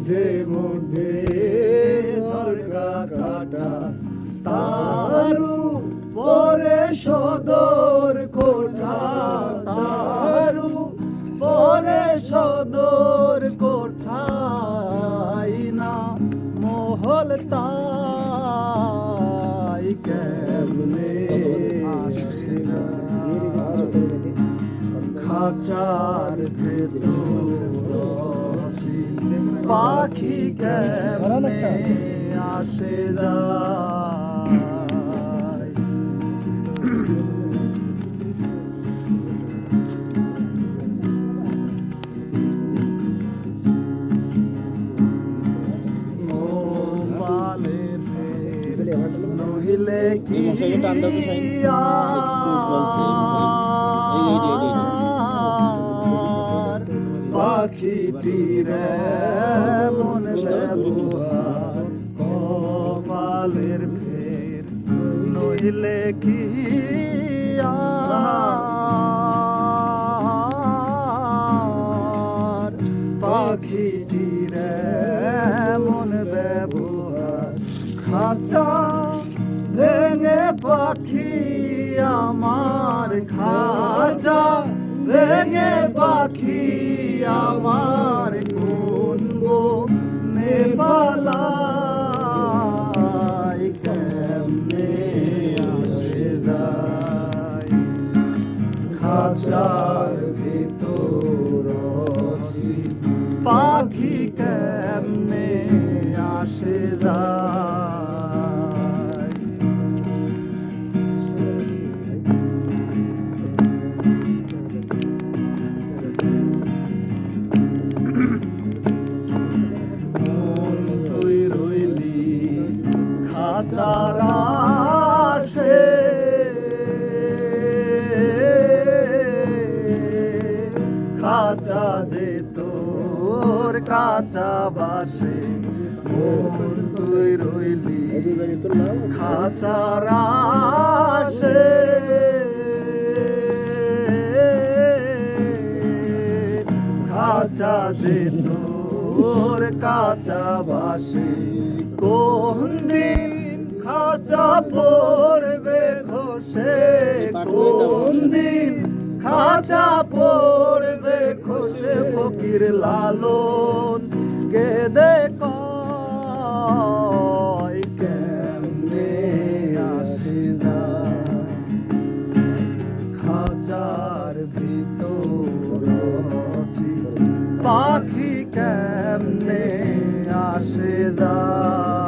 মধ্যে মধ্যে ঝরকা কাটা তারু পরে সদর কোঠা তারু পরে সদর কোঠায় না মহল তাই কেমনে আসে না খাঁচার ভেতর পাখি কেমনে আসে যায় নহিলে কি পাখিটির মন ব্যবহার কপালের ফের নহিলে কি পাখিটির মন ব্যবহার খাঁচা ভেঙে পাখি আমার খাঁচা ভেঙে পাখি আমার কুনবো নেপালায় কেমনে আসে যায় খাঁচার ভিতর পাখি কেমনে আসে যায় খাঁচারা সে খাঁচা যে তোর কাঁচা বাসে মন তুই রইলি খাঁচারা সে খাঁচা যে তোর কাঁচা বাসে কোন দিন খাঁচা পড়বে খসে কোন দিন খাঁচা পড়বে খসে ফকির লালন কেঁদে কয় কেমনে আসে যায় খাঁচার ভিতর পাখি কেমনে আসে যায়